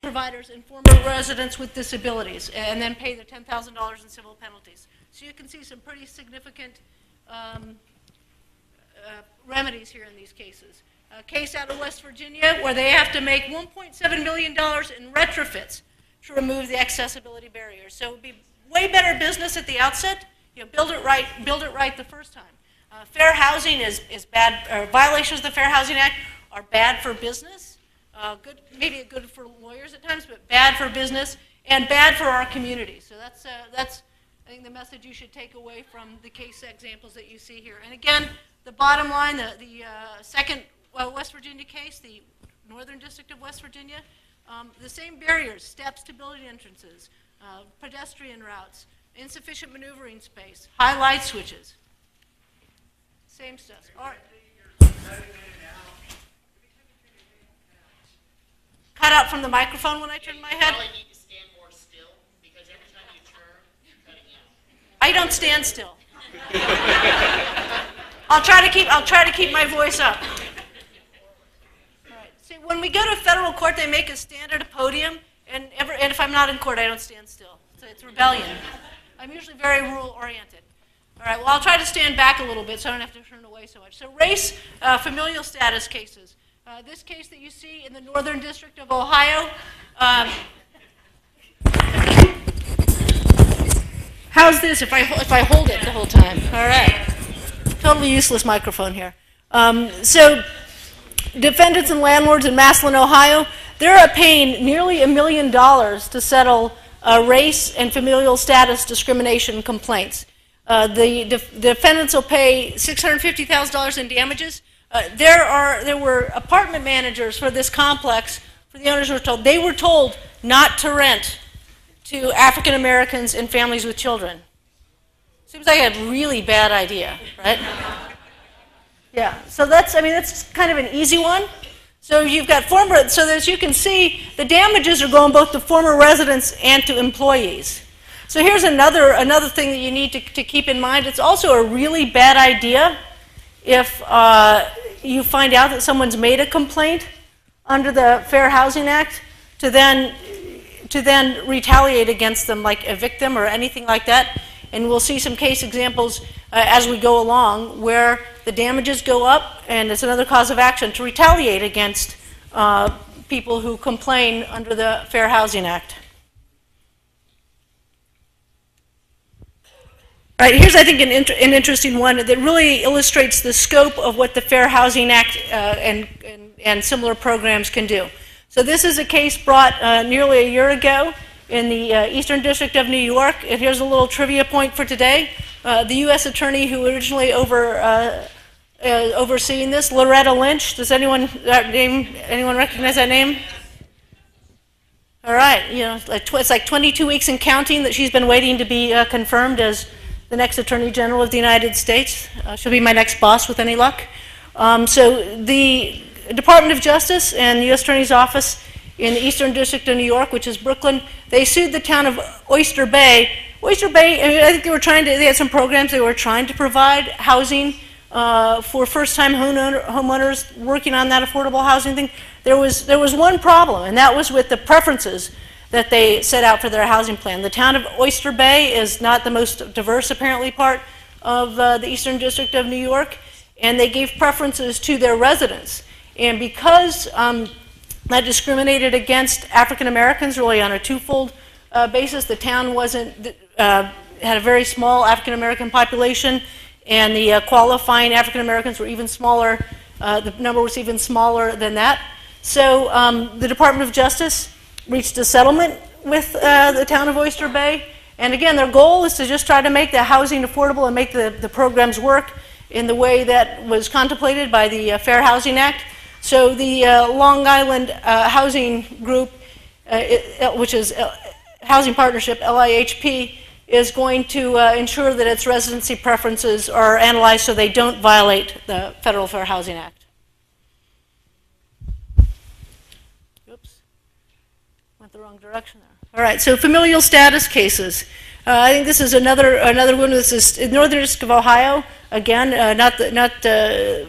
providers and former residents with disabilities, and then pay the $10,000 in civil penalties. So you can see some pretty significant remedies here in these cases. A case out of West Virginia where they have to make $1.7 million in retrofits to remove the accessibility barriers. So it would be way better business at the outset. Build it right the first time. Fair housing is bad, or violations of the Fair Housing Act are bad for business. Maybe good for lawyers at times, but bad for business and bad for our community. So that's I think the message you should take away from the case examples that you see here. And again, the bottom line, the second West Virginia case, the Northern District of West Virginia, the same barriers: steps to building entrances, pedestrian routes, insufficient maneuvering space, high light switches. Same stuff. All right. Cut out from the microphone when I turn my head. You probably need to stand more still, because every time you turn, you're cutting out. I don't stand still. I'll try to keep my voice up. All right. See, when we go to federal court, they make us stand at a podium, and if I'm not in court, I don't stand still. So it's rebellion. I'm usually very rule-oriented. All right. Well, I'll try to stand back a little bit so I don't have to turn away so much. So race, familial status cases. This case that you see in the Northern District of Ohio, how's this if I hold it the whole time? All right. Totally useless microphone here. So defendants and landlords in Massillon, Ohio, they're paying nearly $1 million to settle race and familial status discrimination complaints. The defendants will pay $650,000 in damages. There were apartment managers for this complex. For the owners they were told not to rent to African Americans and families with children. Seems like a really bad idea, right? Yeah. So that's kind of an easy one. So you've got so as you can see, the damages are going both to former residents and to employees. So here's another thing that you need to keep in mind. It's also a really bad idea if you find out that someone's made a complaint under the Fair Housing Act to then retaliate against them, like evict them or anything like that. And we'll see some case examples as we go along where the damages go up, and it's another cause of action to retaliate against people who complain under the Fair Housing Act. All right, here's, I think, an interesting one that really illustrates the scope of what the Fair Housing Act and similar programs can do. So this is a case brought nearly a year ago in the Eastern District of New York. And here's a little trivia point for today. The U.S. attorney who originally overseeing this, Loretta Lynch. Does anyone recognize that name? All right, it's like 22 weeks and counting that she's been waiting to be confirmed as the next Attorney General of the United States. She'll be my next boss with any luck. So the Department of Justice and the U.S. Attorney's Office in the Eastern District of New York, which is Brooklyn, they sued the town of Oyster Bay. Oyster Bay, I think they had some programs. They were trying to provide housing for first-time homeowners working on that affordable housing thing. There was one problem, and that was with the preferences that they set out for their housing plan. The town of Oyster Bay is not the most diverse, apparently, part of the Eastern District of New York, and they gave preferences to their residents. And because that discriminated against African Americans really on a twofold basis, the town had a very small African American population, and the qualifying African Americans were even smaller. The number was even smaller than that. So the Department of Justice reached a settlement with the town of Oyster Bay. And again, their goal is to just try to make the housing affordable and make the programs work in the way that was contemplated by the Fair Housing Act. So the Long Island Housing Group, which is Housing Partnership, LIHP, is going to ensure that its residency preferences are analyzed so they don't violate the Federal Fair Housing Act. The wrong direction there. All right, so familial status cases. I think this is another one. This is in Northern District of Ohio. Again, not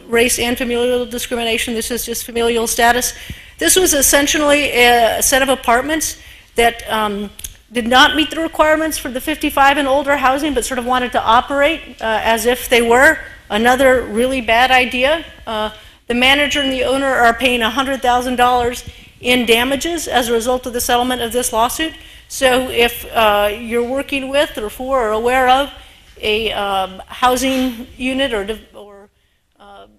race and familial discrimination. This is just familial status. This was essentially a set of apartments that did not meet the requirements for the 55 and older housing, but sort of wanted to operate as if they were. Another really bad idea. The manager and the owner are paying $100,000 in damages as a result of the settlement of this lawsuit. So if you're working with or for or aware of a housing unit or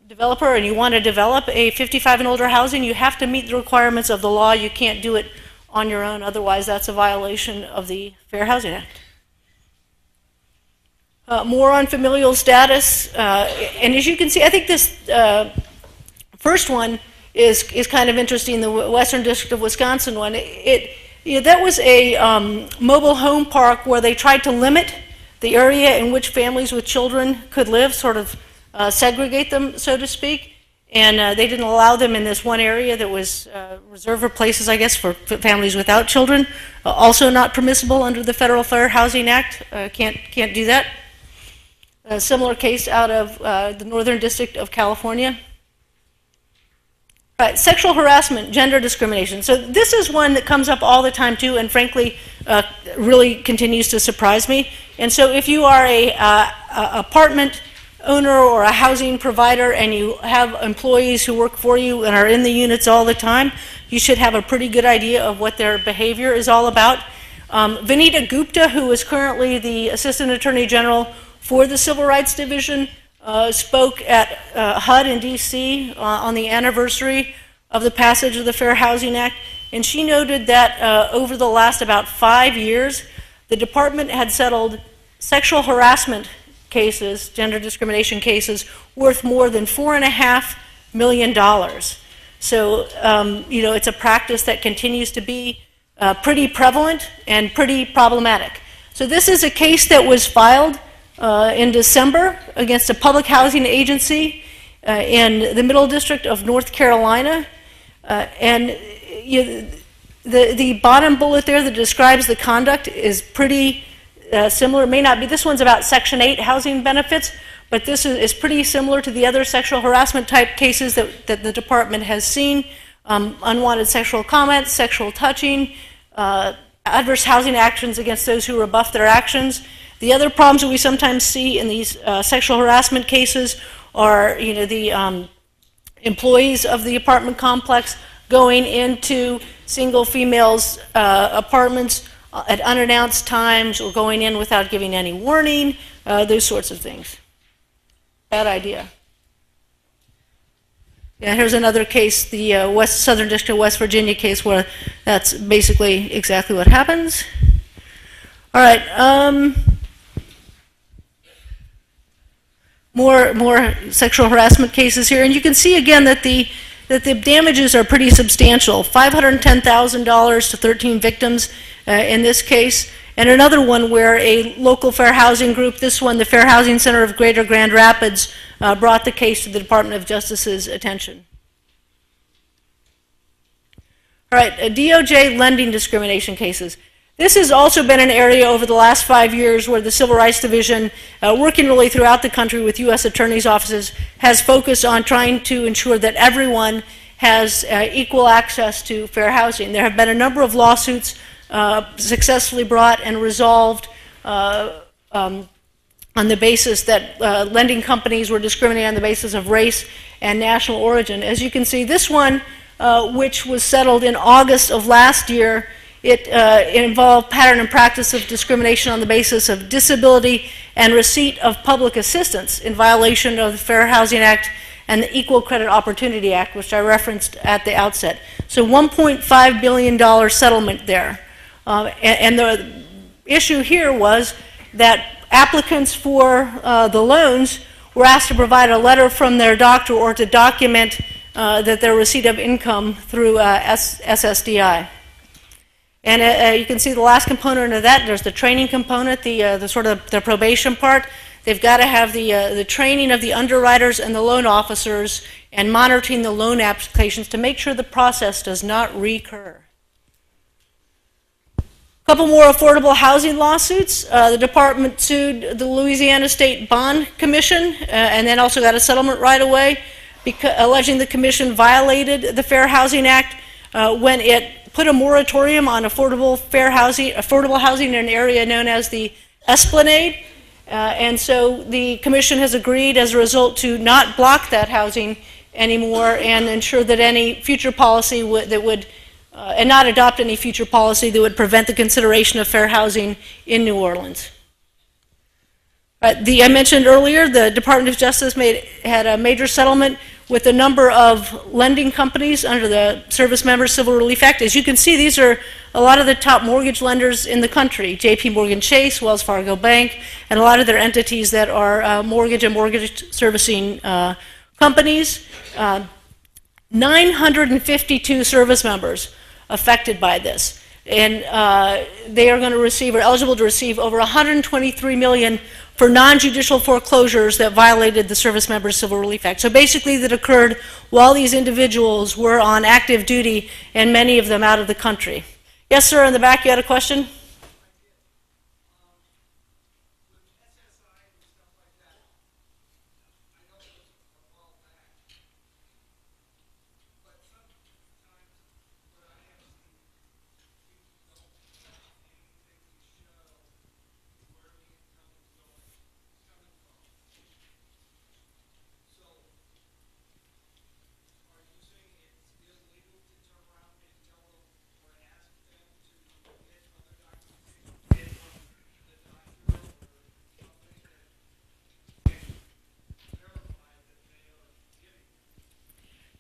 developer and you want to develop a 55 and older housing, you have to meet the requirements of the law. You can't do it on your own, otherwise that's a violation of the Fair Housing Act. More on familial status, and as you can see, I think this first one is kind of interesting, the Western District of Wisconsin one. That was a mobile home park where they tried to limit the area in which families with children could live, sort of segregate them, so to speak. And they didn't allow them in this one area that was reserved for places, I guess, for families without children. Also not permissible under the Federal Fair Housing Act. Can't do that. A similar case out of the Northern District of California. Right, sexual harassment, gender discrimination. So this is one that comes up all the time too, and frankly, really continues to surprise me. And so if you are a apartment owner or a housing provider and you have employees who work for you and are in the units all the time, you should have a pretty good idea of what their behavior is all about. Vinita Gupta, who is currently the Assistant Attorney General for the Civil Rights Division, spoke at HUD in DC on the anniversary of the passage of the Fair Housing Act, and she noted that over the last about 5 years, the department had settled sexual harassment cases, gender discrimination cases, worth more than $4.5 million. So, it's a practice that continues to be pretty prevalent and pretty problematic. So this is a case that was filed in December against a public housing agency in the Middle District of North Carolina. And the bottom bullet there that describes the conduct is pretty similar. It may not be, this one's about Section 8 housing benefits, but this is pretty similar to the other sexual harassment type cases that the department has seen. Unwanted sexual comments, sexual touching, adverse housing actions against those who rebuff their actions. The other problems that we sometimes see in these sexual harassment cases are, the employees of the apartment complex going into single females' apartments at unannounced times or going in without giving any warning, those sorts of things. Bad idea. Yeah, here's another case, the Southern District of West Virginia case, where that's basically exactly what happens. All right. More sexual harassment cases here, and you can see again that the damages are pretty substantial. $510,000 to 13 victims in this case, and another one where a local fair housing group, this one the Fair Housing Center of Greater Grand Rapids, brought the case to the Department of Justice's attention. All right, DOJ lending discrimination cases. This has also been an area over the last 5 years where the Civil Rights Division, working really throughout the country with U.S. attorneys' offices, has focused on trying to ensure that everyone has equal access to fair housing. There have been a number of lawsuits successfully brought and resolved on the basis that lending companies were discriminating on the basis of race and national origin. As you can see, this one, which was settled in August of last year, it involved pattern and practice of discrimination on the basis of disability and receipt of public assistance in violation of the Fair Housing Act and the Equal Credit Opportunity Act, which I referenced at the outset. So $1.5 billion settlement there. And the issue here was that applicants for the loans were asked to provide a letter from their doctor or to document that their receipt of income through SSDI. And you can see the last component of that. There's the training component, the sort of the probation part. They've got to have the training of the underwriters and the loan officers and monitoring the loan applications to make sure the process does not recur. A couple more affordable housing lawsuits. The department sued the Louisiana State Bond Commission and then also got a settlement right away, alleging the commission violated the Fair Housing Act when it put a moratorium on affordable housing in an area known as the Esplanade. And so the Commission has agreed as a result to not block that housing anymore and ensure that any future policy and not adopt any future policy that would prevent the consideration of fair housing in New Orleans. I mentioned earlier the Department of Justice had a major settlement with a number of lending companies under the Service Members Civil Relief Act. As you can see, these are a lot of the top mortgage lenders in the country: J.P. Morgan Chase, Wells Fargo Bank, and a lot of their entities that are mortgage and mortgage servicing companies. 952 service members affected by this, and they are going to receive, or eligible to receive, over $123 million for non-judicial foreclosures that violated the Service Members Civil Relief Act. So basically that occurred while these individuals were on active duty, and many of them out of the country. Yes, sir, in the back you had a question?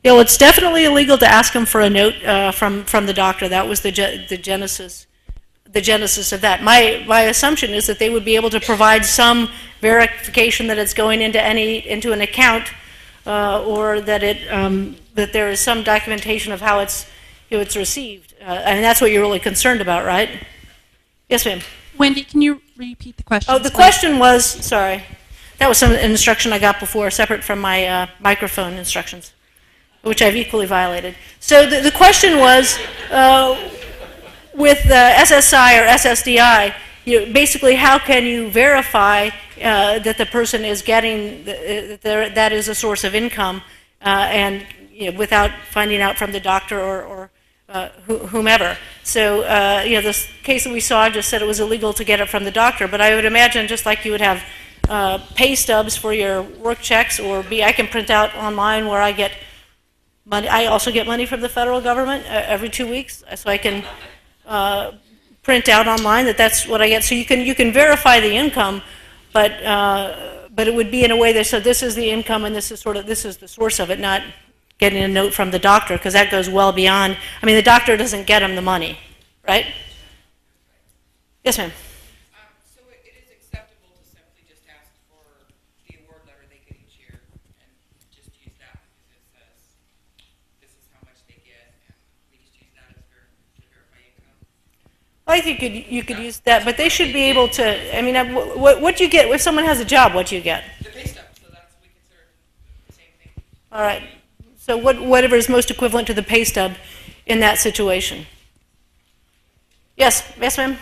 Yeah, well, it's definitely illegal to ask them for a note from the doctor. That was the genesis of that. My assumption is that they would be able to provide some verification that it's going into an account, or that that there is some documentation of how it's received. And that's what you're really concerned about, right? Yes, ma'am. Wendy, can you repeat the question? Oh, the question was, sorry, that was some instruction I got before, separate from my microphone instructions, which I've equally violated. So the question was, with SSI or SSDI, basically how can you verify that the person is getting, that is a source of income, and without finding out from the doctor or whomever. So this case that we saw just said it was illegal to get it from the doctor, but I would imagine just like you would have pay stubs for your work checks, or I can print out online where I get money. I also get money from the federal government every 2 weeks, so I can print out online that's what I get. So you can verify the income, but it would be in a way that said this is the income and this is the source of it, not getting a note from the doctor, because that goes well beyond. I mean, the doctor doesn't get them the money, right? Yes, ma'am. So it is acceptable to simply just ask for the award letter they get each year and just use that because it says this is how much they get, and we just use that as to verify income? I think you could use that, but they should be able to. I mean, what do you get if someone has a job? What do you get? The pay stub, so we consider the same thing. All right. So whatever is most equivalent to the pay stub in that situation. Yes, ma'am.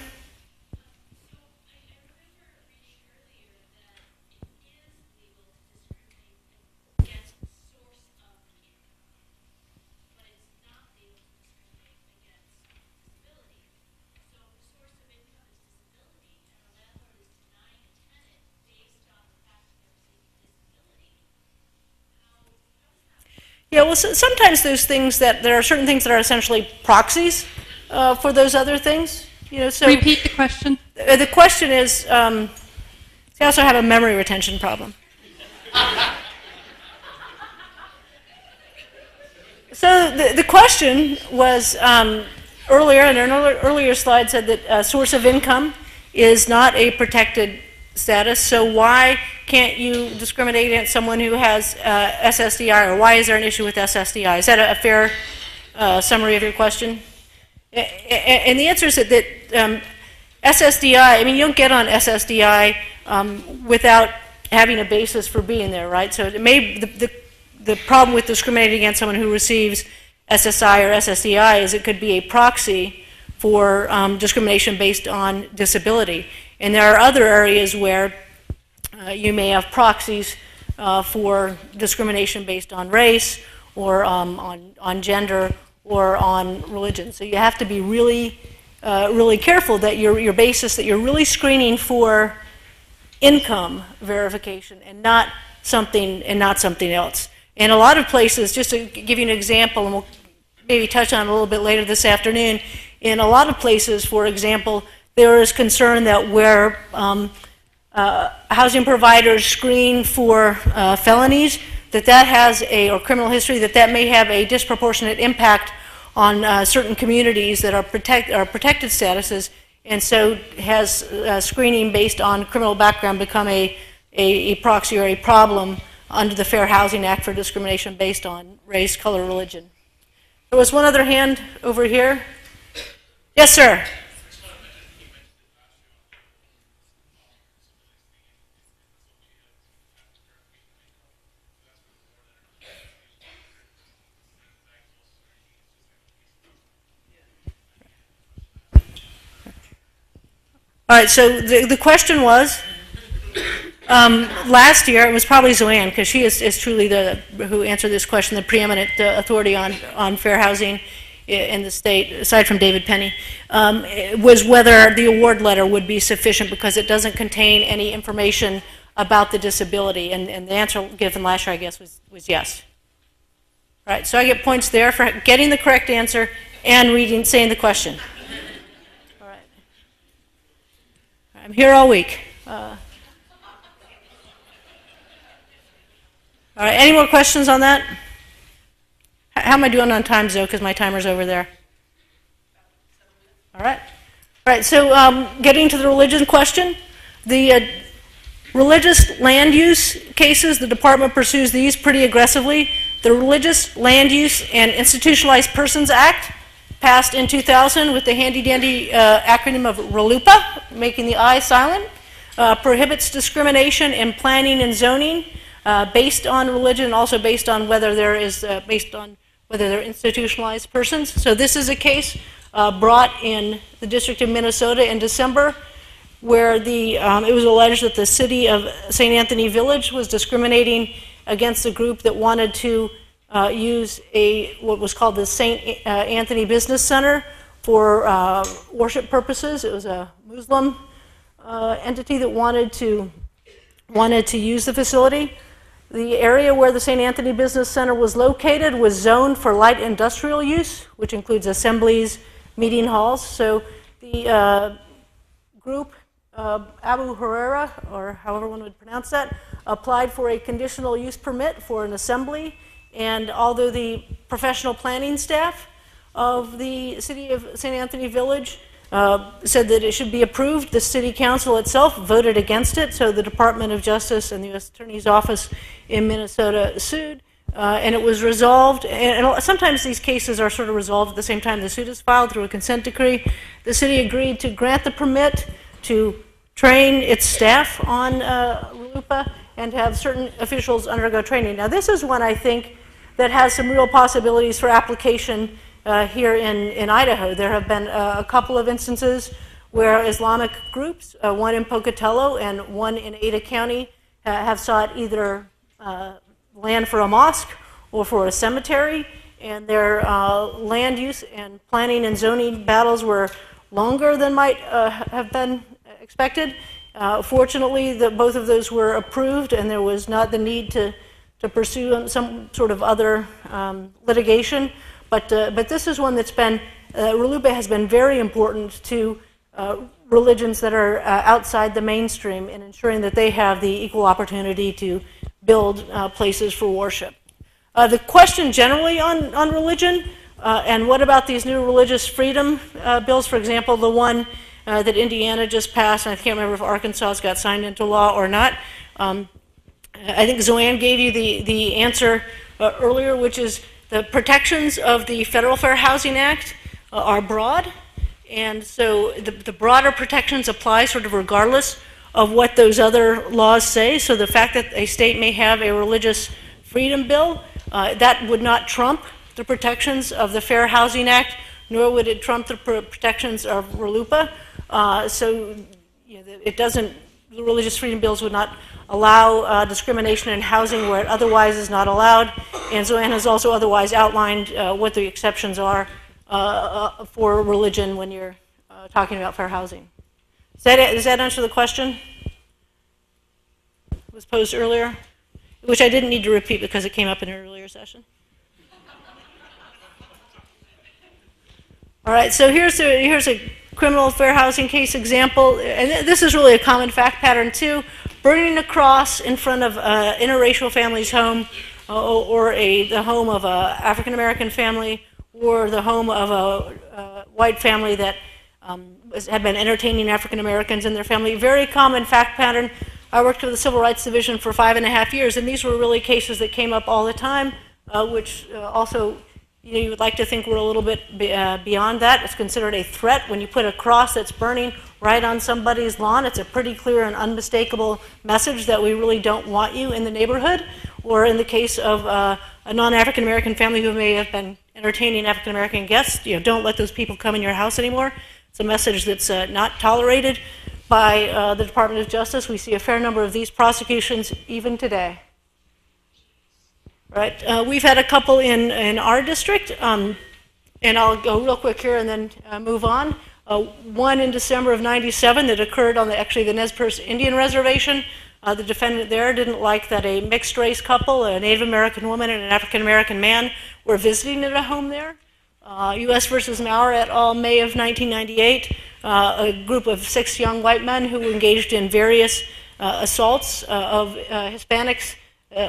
Yeah, well, sometimes there's things there are certain things that are essentially proxies for those other things. So repeat the question. The question is, I also have a memory retention problem. So the question was earlier, in an earlier slide said that a source of income is not a protected status, so why can't you discriminate against someone who has SSDI, or why is there an issue with SSDI? Is that a fair summary of your question? And the answer is that SSDI, I mean, you don't get on SSDI without having a basis for being there, right? So the problem with discriminating against someone who receives SSI or SSDI is it could be a proxy for discrimination based on disability. And there are other areas where you may have proxies for discrimination based on race or on gender or on religion. So you have to be really, really careful that your basis, that you're really screening for income verification and not something else. In a lot of places, just to give you an example, and we'll maybe touch on it a little bit later this afternoon, in a lot of places, for example, there is concern that where housing providers screen for felonies, that has or criminal history, that may have a disproportionate impact on certain communities that are protected statuses, and so has screening based on criminal background become a proxy or a problem under the Fair Housing Act for discrimination based on race, color, religion. There was one other hand over here. Yes, sir. All right, so the question was, last year, it was probably Zoanne, because she is truly who answered this question, the preeminent authority on fair housing in the state, aside from David Penny, was whether the award letter would be sufficient because it doesn't contain any information about the disability. And the answer given last year, I guess, was yes. All right, so I get points there for getting the correct answer and saying the question. All right. I'm here all week. All right, any more questions on that? How am I doing on time, Zoe? Because my timer's over there. All right. All right, so getting to the religion question, the religious land use cases, the department pursues these pretty aggressively. The Religious Land Use and Institutionalized Persons Act, passed in 2000 with the handy-dandy acronym of RLUIPA, making the I silent, prohibits discrimination in planning and zoning based on religion, and also based on whether they're institutionalized persons. So this is a case brought in the District of Minnesota in December, where it was alleged that the city of St. Anthony Village was discriminating against a group that wanted to use what was called the St. Anthony Business Center for worship purposes. It was a Muslim entity that wanted to use the facility. The area where the St. Anthony Business Center was located was zoned for light industrial use, which includes assemblies, meeting halls. So the group, Abu Herrera, or however one would pronounce that, applied for a conditional use permit for an assembly. And although the professional planning staff of the city of St. Anthony Village said that it should be approved, the city council itself voted against it. So the Department of Justice and the U.S. Attorney's Office in Minnesota sued, and it was resolved. And sometimes these cases are sort of resolved at the same time the suit is filed through a consent decree. The city agreed to grant the permit to train its staff on RLUIPA and have certain officials undergo training. Now, this is one, I think, that has some real possibilities for application here in Idaho. There have been a couple of instances where Islamic groups, one in Pocatello and one in Ada County, have sought either land for a mosque or for a cemetery, and their land use and planning and zoning battles were longer than might have been expected. Fortunately, both of those were approved, and there was not the need to pursue some sort of other litigation. But this is one that's been, RLUIPA has been very important to religions that are outside the mainstream in ensuring that they have the equal opportunity to build places for worship. The question generally on religion, and what about these new religious freedom bills, for example, the one that Indiana just passed, and I can't remember if Arkansas has got signed into law or not. I think Zoanne gave you the answer earlier, which is the protections of the Federal Fair Housing Act are broad, and so the broader protections apply sort of regardless of what those other laws say. So the fact that a state may have a religious freedom bill, that would not trump the protections of the Fair Housing Act, nor would it trump the protections of RLUIPA. So it doesn't the religious freedom bills would not allow discrimination in housing where it otherwise is not allowed. And Zoanne has also otherwise outlined what the exceptions are for religion when you're talking about fair housing. Does that answer the question? It was posed earlier, which I didn't need to repeat because it came up in an earlier session. All right, so here's a criminal fair housing case example, and this is really a common fact pattern too. Burning a cross in front of an interracial family's home, or the home of an African-American family, or the home of a white family that had been entertaining African-Americans in their family. Very common fact pattern. I worked with the Civil Rights Division for 5.5 years, and these were really cases that came up all the time, which also you would like to think we're a little bit beyond that. It's considered a threat when you put a cross that's burning right on somebody's lawn. It's a pretty clear and unmistakable message that we really don't want you in the neighborhood. Or in the case of a non-African American family who may have been entertaining African American guests, don't let those people come in your house anymore. It's a message that's not tolerated by the Department of Justice. We see a fair number of these prosecutions even today. Right. We've had a couple in our district, and I'll go real quick here and then move on. One in December of '97 that occurred on the Nez Perce Indian Reservation. The defendant there didn't like that a mixed race couple, a Native American woman and an African American man, were visiting at a home there. U.S. versus Maurer et al., May of 1998, a group of 6 young white men who engaged in various assaults of Hispanics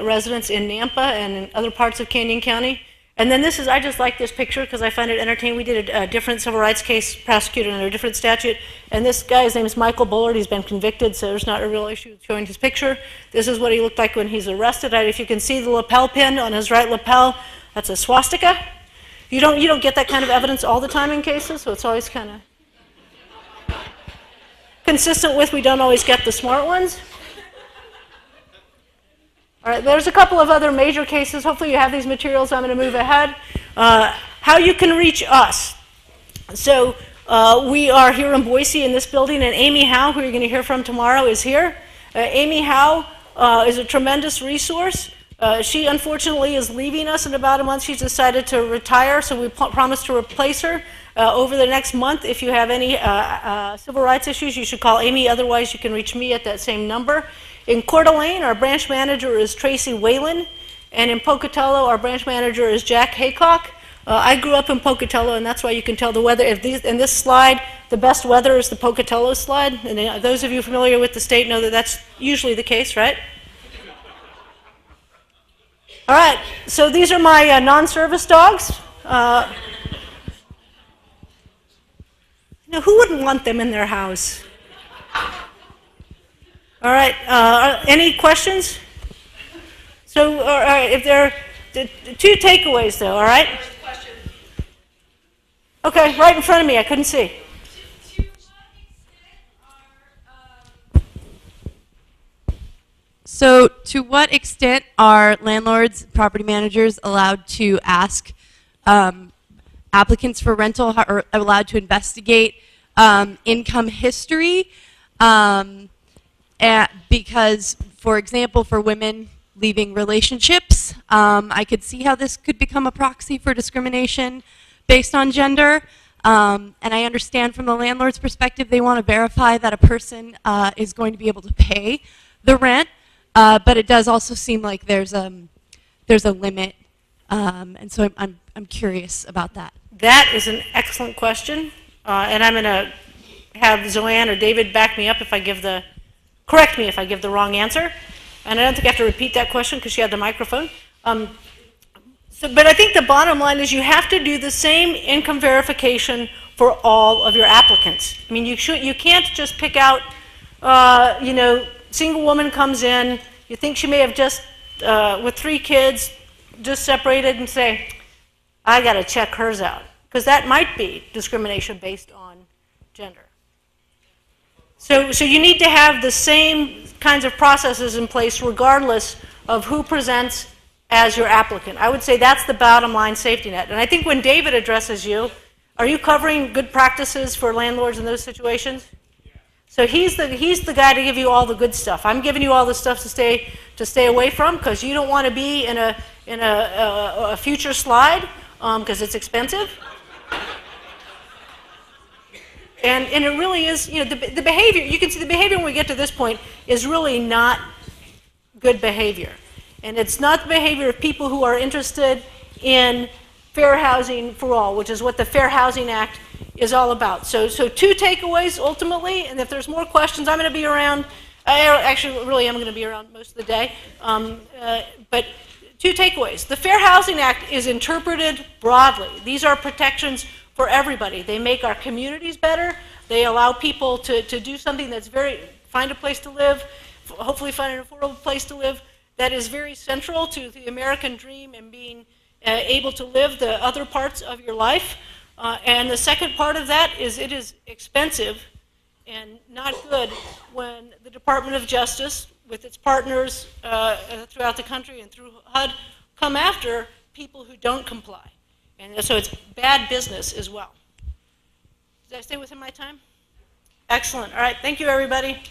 residents in Nampa and in other parts of Canyon County. And then I just like this picture because I find it entertaining. We did a different civil rights case prosecuted under a different statute, and this guy's name is Michael Bullard. He's been convicted, so there's not a real issue showing his picture. This is what he looked like when he's arrested. If you can see the lapel pin on his right lapel, that's a swastika. You don't get that kind of evidence all the time in cases, so it's always kind of consistent with we don't always get the smart ones. All right, there's a couple of other major cases. Hopefully you have these materials. I'm going to move ahead. How you can reach us. So we are here in Boise in this building, and Amy Howe, who you're going to hear from tomorrow, is here. Amy Howe is a tremendous resource. She unfortunately is leaving us in about a month. She's decided to retire, so we promised to replace her over the next month. If you have any civil rights issues, you should call Amy. Otherwise, you can reach me at that same number. In Coeur d'Alene, our branch manager is Tracy Whalen, and in Pocatello, our branch manager is Jack Haycock. I grew up in Pocatello, and that's why you can tell the weather. In this slide, the best weather is the Pocatello slide, and those of you familiar with the state know that that's usually the case, right? All right, so these are my non-service dogs. Who wouldn't want them in their house? All right, any questions? So, all right, if there are 2 takeaways, though, all right? Okay, right in front of me, I couldn't see. So, to what extent are landlords, property managers allowed to ask applicants for rental, or allowed to investigate income history? Because, for example, for women leaving relationships, I could see how this could become a proxy for discrimination based on gender. And I understand from the landlord's perspective, they want to verify that a person is going to be able to pay the rent. But it does also seem like there's a limit, and so I'm curious about that. That is an excellent question, and I'm going to have Zoanne or David back me up if I correct me if I give the wrong answer. And I don't think I have to repeat that question because she had the microphone. But I think the bottom line is you have to do the same income verification for all of your applicants. I mean, you can't just pick out, single woman comes in, you think she may have just, with 3 kids, just separated, and say, I got to check hers out. Because that might be discrimination based on gender. So you need to have the same kinds of processes in place regardless of who presents as your applicant. I would say that's the bottom line safety net. And I think when David addresses you, are you covering good practices for landlords in those situations? So he's the guy to give you all the good stuff. I'm giving you all the stuff to stay away from, because you don't want to be in a future slide, because it's expensive. And it really is, you know, the behavior, you can see the behavior when we get to this point is really not good behavior. And it's not the behavior of people who are interested in fair housing for all, which is what the Fair Housing Act is all about. So 2 takeaways ultimately, and if there's more questions, I'm going to be around. I actually really am going to be around most of the day. But 2 takeaways. The Fair Housing Act is interpreted broadly. These are protections for everybody. They make our communities better. They allow people to do something that's find a place to live, hopefully find an affordable place to live, that is very central to the American dream and being able to live the other parts of your life. And the second part of that is it is expensive and not good when the Department of Justice, with its partners throughout the country and through HUD, come after people who don't comply. And so it's bad business as well. Did I stay within my time? Excellent. All right. Thank you, everybody.